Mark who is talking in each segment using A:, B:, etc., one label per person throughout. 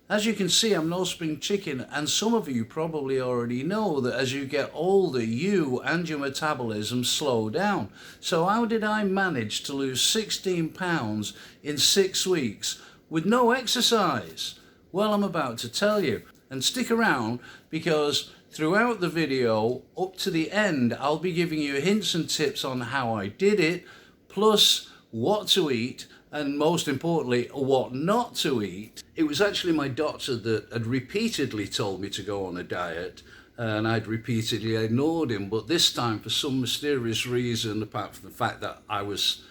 A: As you can see, I'm no spring chicken, and some of you probably already know that as you get older, you and your metabolism slow down. So how did I manage to lose 16 pounds in 6 weeks with no exercise? Well, I'm about to tell you. And stick around, because throughout the video, up to the end, I'll be giving you hints and tips on how I did it, plus what to eat, and most importantly, what not to eat. It was actually my doctor that had repeatedly told me to go on a diet, and I'd repeatedly ignored him. But this time, for some mysterious reason, apart from the fact that I was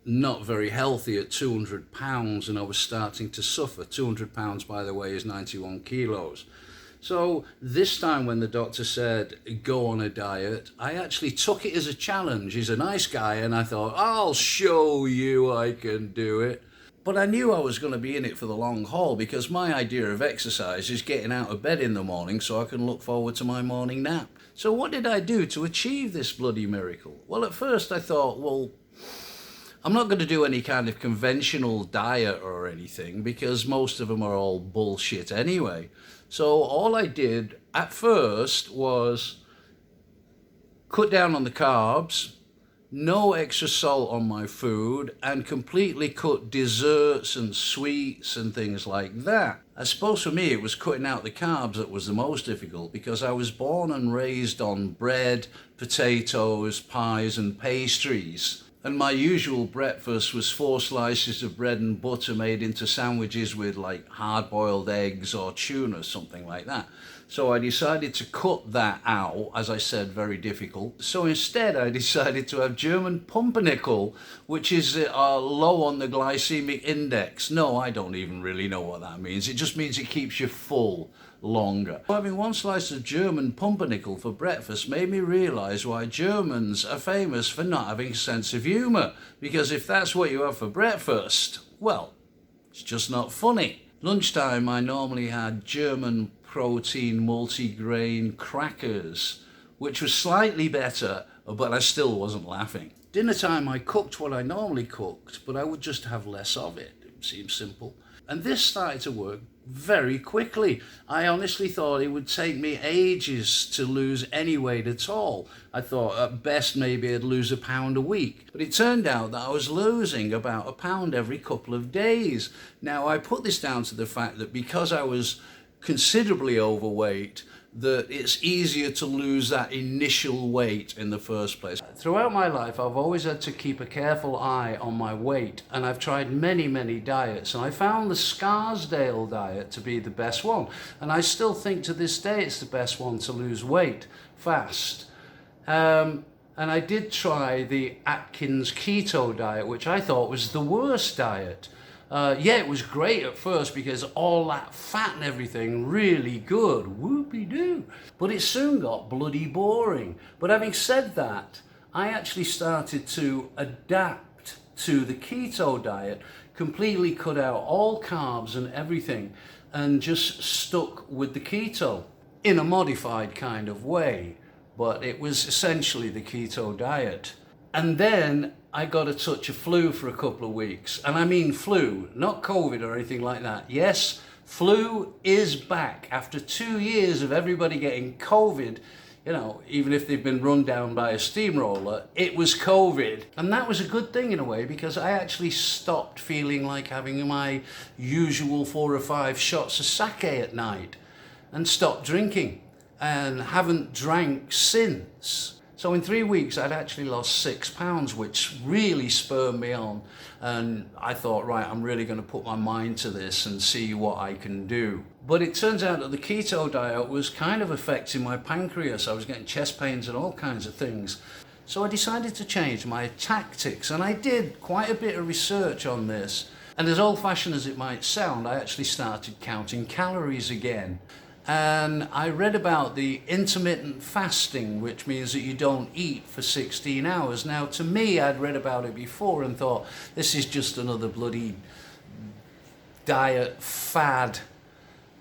A: not very healthy at 200 pounds and I was starting to suffer. 200 pounds, by the way, is 91 kilos. So this time when the doctor said, go on a diet, I actually took it as a challenge. He's a nice guy, and I thought, I'll show you I can do it. But I knew I was going to be in it for the long haul, because my idea of exercise is getting out of bed in the morning so I can look forward to my morning nap. So what did I do to achieve this bloody miracle? Well, at first I thought, well, I'm not going to do any kind of conventional diet or anything, because most of them are all bullshit anyway. So all I did at first was cut down on the carbs, no extra salt on my food, and completely cut desserts and sweets and things like that. I suppose for me it was cutting out the carbs that was the most difficult, because I was born and raised on bread, potatoes, pies and pastries. And my usual breakfast was 4 slices of bread and butter made into sandwiches with like hard-boiled eggs or tuna, something like that. So I decided to cut that out, as I said, very difficult. So instead I decided to have German pumpernickel, which is low on the glycemic index. No, I don't even really know what that means. It just means it keeps you full longer. Having 1 slice of German pumpernickel for breakfast made me realise why Germans are famous for not having a sense of humour. Because if that's what you have for breakfast, well, it's just not funny. Lunchtime I normally had German protein multigrain crackers, which was slightly better, but I still wasn't laughing. Dinner time I cooked what I normally cooked, but I would just have less of it. It seemed simple. And this started to work very quickly. I honestly thought it would take me ages to lose any weight at all. I thought at best maybe I'd lose a pound a week. But it turned out that I was losing about a pound every couple of days. Now I put this down to the fact that because I was considerably overweight, that it's easier to lose that initial weight in the first place. Throughout my life, I've always had to keep a careful eye on my weight, and I've tried many diets, and I found the Scarsdale diet to be the best one. And I still think to this day it's the best one to lose weight fast. And I did try the Atkins keto diet, which I thought was the worst diet. Yeah, it was great at first because all that fat and everything, really good, whoopee-doo. But it soon got bloody boring. But having said that, I actually started to adapt to the keto diet, completely cut out all carbs and everything, and just stuck with the keto in a modified kind of way. But it was essentially the keto diet. And then I got a touch of flu for a couple of weeks. And I mean flu, not COVID or anything like that. Yes, flu is back. After 2 years of everybody getting COVID, you know, even if they've been run down by a steamroller, it was COVID. And that was a good thing in a way, because I actually stopped feeling like having my usual 4 or 5 shots of sake at night, and stopped drinking, and haven't drank since. So in 3 weeks, I'd actually lost 6 pounds, which really spurred me on. And I thought, right, I'm really going to put my mind to this and see what I can do. But it turns out that the keto diet was kind of affecting my pancreas. I was getting chest pains and all kinds of things. So I decided to change my tactics. And I did quite a bit of research on this. And as old-fashioned as it might sound, I actually started counting calories again. And I read about the intermittent fasting, which means that you don't eat for 16 hours. Now, to me, I'd read about it before and thought, this is just another bloody diet fad.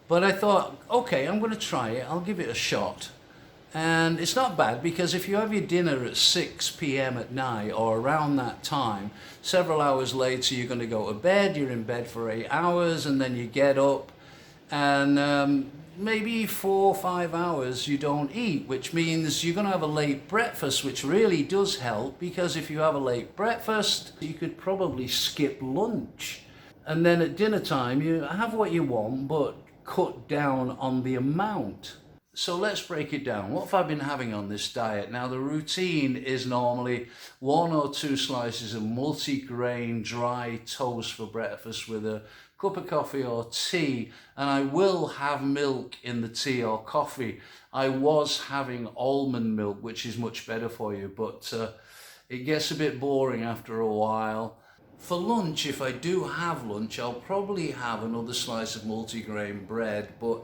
A: But I thought, okay, I'm going to try it. I'll give it a shot. And it's not bad, because if you have your dinner at 6 p.m. at night or around that time, several hours later you're going to go to bed, you're in bed for 8 hours, and then you get up. and maybe 4 or 5 hours you don't eat, which means you're going to have a late breakfast, which really does help, because if you have a late breakfast, you could probably skip lunch. And then at dinner time, you have what you want, but cut down on the amount. So let's break it down. What have I been having on this diet? Now, the routine is normally 1 or 2 slices of multi-grain dry toast for breakfast with a cup of coffee or tea, and I will have milk in the tea or coffee. I was having almond milk, which is much better for you, but it gets a bit boring after a while. For lunch, if I do have lunch, I'll probably have another slice of multi-grain bread, but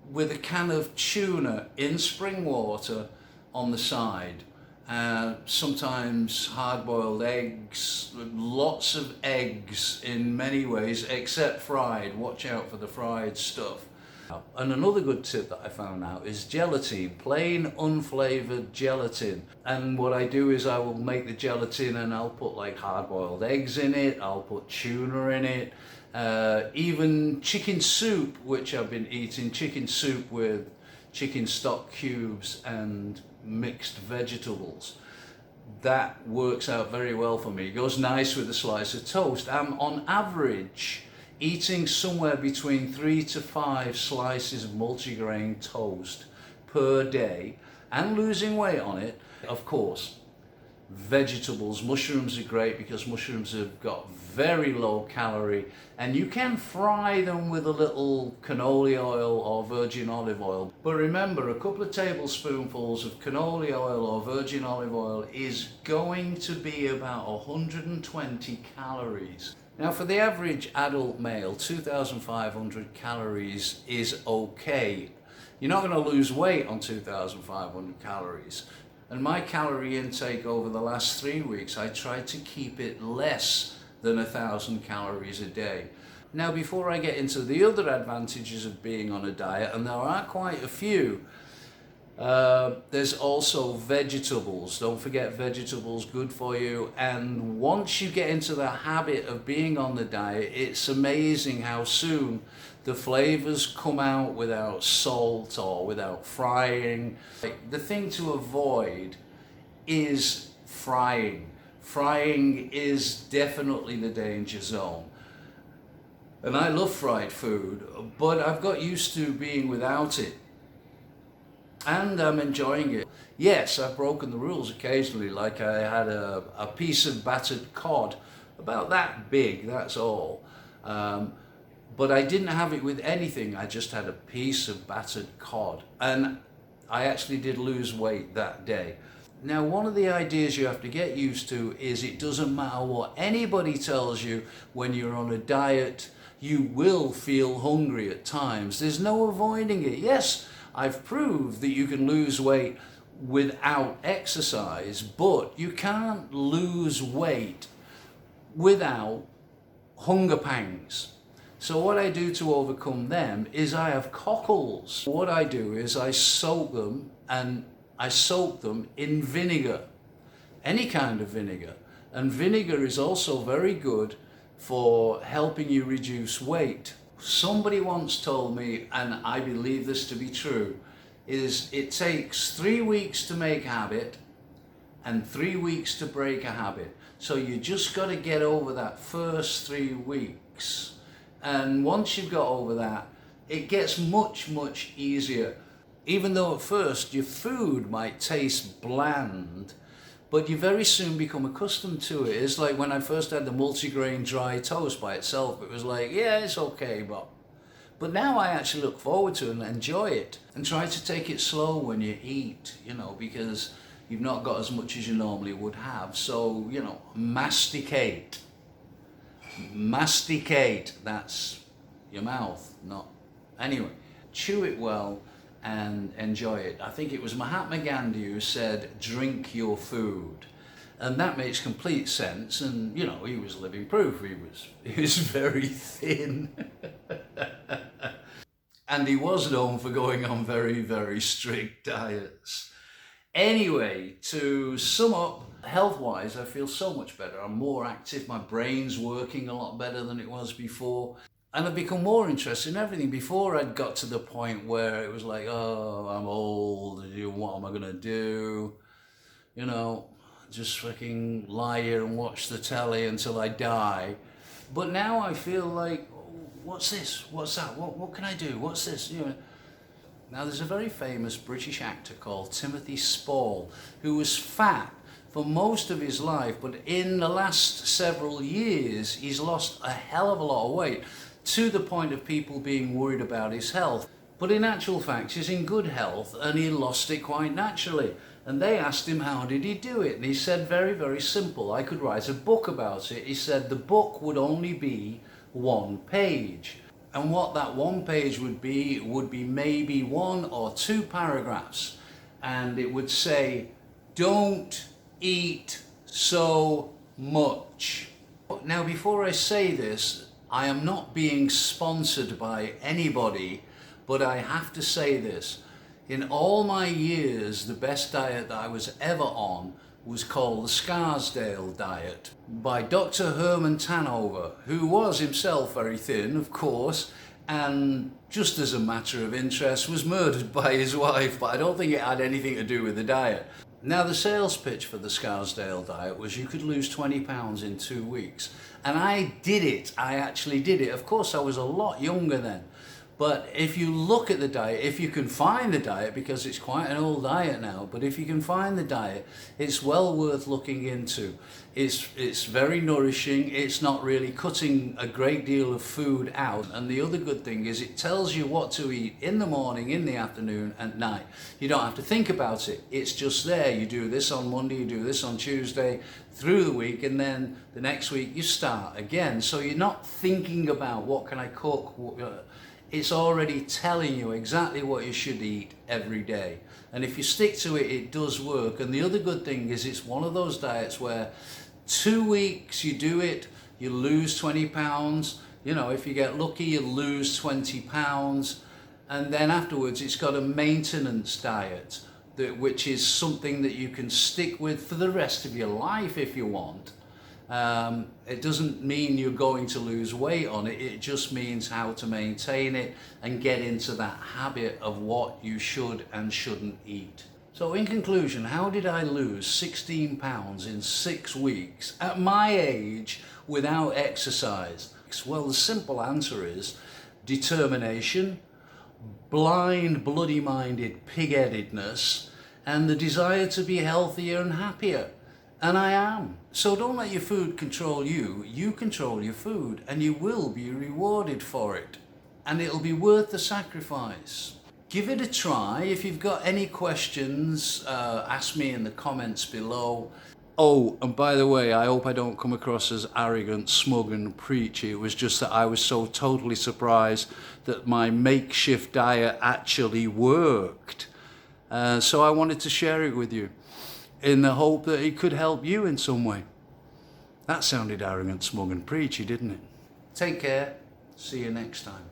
A: with a can of tuna in spring water on the side. Sometimes hard-boiled eggs, lots of eggs in many ways, except fried. Watch out for the fried stuff. And another good tip that I found out is gelatin, plain unflavored gelatin. And what I do is I will make the gelatin and I'll put like hard-boiled eggs in it, I'll put tuna in it, even chicken soup, which I've been eating, chicken soup with chicken stock cubes and mixed vegetables. That works out very well for me. It goes nice with a slice of toast. I'm on average eating somewhere between 3 to 5 slices of multigrain toast per day and losing weight on it. Of course, vegetables, mushrooms are great because mushrooms have got very low calorie, and you can fry them with a little cannoli oil or virgin olive oil. But remember, a couple of tablespoonfuls of cannoli oil or virgin olive oil is going to be about 120 calories. Now, for the average adult male, 2,500 calories is okay. You're not going to lose weight on 2,500 calories. And my calorie intake over the last 3 weeks, I tried to keep it less than 1,000 calories a day. Now, before I get into the other advantages of being on a diet, and there are quite a few, there's also vegetables. Don't forget vegetables, good for you. And once you get into the habit of being on the diet, it's amazing how soon the flavors come out without salt or without frying. The thing to avoid is frying. Frying is definitely the danger zone. And I love fried food, but I've got used to being without it. And I'm enjoying it. Yes, I've broken the rules occasionally, like I had a piece of battered cod, about that big, that's all. But I didn't have it with anything, I just had a piece of battered cod. And I actually did lose weight that day. Now, one of the ideas you have to get used to is it doesn't matter what anybody tells you when you're on a diet, you will feel hungry at times. There's no avoiding it. Yes, I've proved that you can lose weight without exercise, but you can't lose weight without hunger pangs. So what I do to overcome them is I have cockles. What I do is I soak them in vinegar, any kind of vinegar. And vinegar is also very good for helping you reduce weight. Somebody once told me, and I believe this to be true, is it takes 3 weeks to make a habit and 3 weeks to break a habit. So you just got to get over that first 3 weeks. And once you've got over that, it gets much, much easier. Even though at first your food might taste bland, but you very soon become accustomed to it. It's like when I first had the multigrain dry toast by itself, it was like, yeah, it's okay, but now I actually look forward to it and enjoy it, and try to take it slow when you eat, because you've not got as much as you normally would have. So, masticate. Masticate, that's your mouth, not. Anyway, chew it well and enjoy it. I think it was Mahatma Gandhi who said, drink your food. And that makes complete sense. And, he was living proof. He was very thin. And he was known for going on very, very strict diets. Anyway, to sum up, health-wise, I feel so much better. I'm more active. My brain's working a lot better than it was before. And I've become more interested in everything. Before I'd got to the point where it was like, oh, I'm old, what am I gonna do? You know, just fucking lie here and watch the telly until I die. But now I feel like, what's this? What's that? What can I do? What's this? You know. Now there's a very famous British actor called Timothy Spall who was fat for most of his life, but in the last several years he's lost a hell of a lot of weight, to the point of people being worried about his health. But in actual fact, he's in good health and he lost it quite naturally. And they asked him how did he do it, and he said very, very simple, I could write a book about it. He said the book would only be 1 page. And what that 1 page would be maybe 1 or 2 paragraphs. And it would say, don't eat so much. Now before I say this, I am not being sponsored by anybody, but I have to say this. In all my years, the best diet that I was ever on was called the Scarsdale diet by Dr. Herman Tanover, who was himself very thin, of course, and just as a matter of interest was murdered by his wife, but I don't think it had anything to do with the diet. Now the sales pitch for the Scarsdale diet was you could lose 20 pounds in 2 weeks. And I did it, I actually did it. Of course I was a lot younger then. But if you look at the diet, if you can find the diet, because it's quite an old diet now, but if you can find the diet, it's well worth looking into. It's very nourishing, it's not really cutting a great deal of food out. And the other good thing is it tells you what to eat in the morning, in the afternoon, and night. You don't have to think about it, it's just there. You do this on Monday, you do this on Tuesday, through the week, and then the next week you start again. So you're not thinking about what can I cook, it's already telling you exactly what you should eat every day. And if you stick to it, it does work. And the other good thing is it's one of those diets where 2 weeks you do it, you lose 20 pounds. You know, if you get lucky, you lose 20 pounds. And then afterwards, it's got a maintenance diet, which is something that you can stick with for the rest of your life if you want. It doesn't mean you're going to lose weight on it, it just means how to maintain it and get into that habit of what you should and shouldn't eat. So in conclusion, how did I lose 16 pounds in 6 weeks at my age without exercise? Well, the simple answer is determination, blind, bloody-minded pig-headedness, and the desire to be healthier and happier. And I am. So don't let your food control you. You control your food and you will be rewarded for it. And it'll be worth the sacrifice. Give it a try. If you've got any questions, ask me in the comments below. Oh, and by the way, I hope I don't come across as arrogant, smug and preachy. It was just that I was so totally surprised that my makeshift diet actually worked. So I wanted to share it with you, in the hope that it could help you in some way. That sounded arrogant, smug and preachy, didn't it? Take care. See you next time.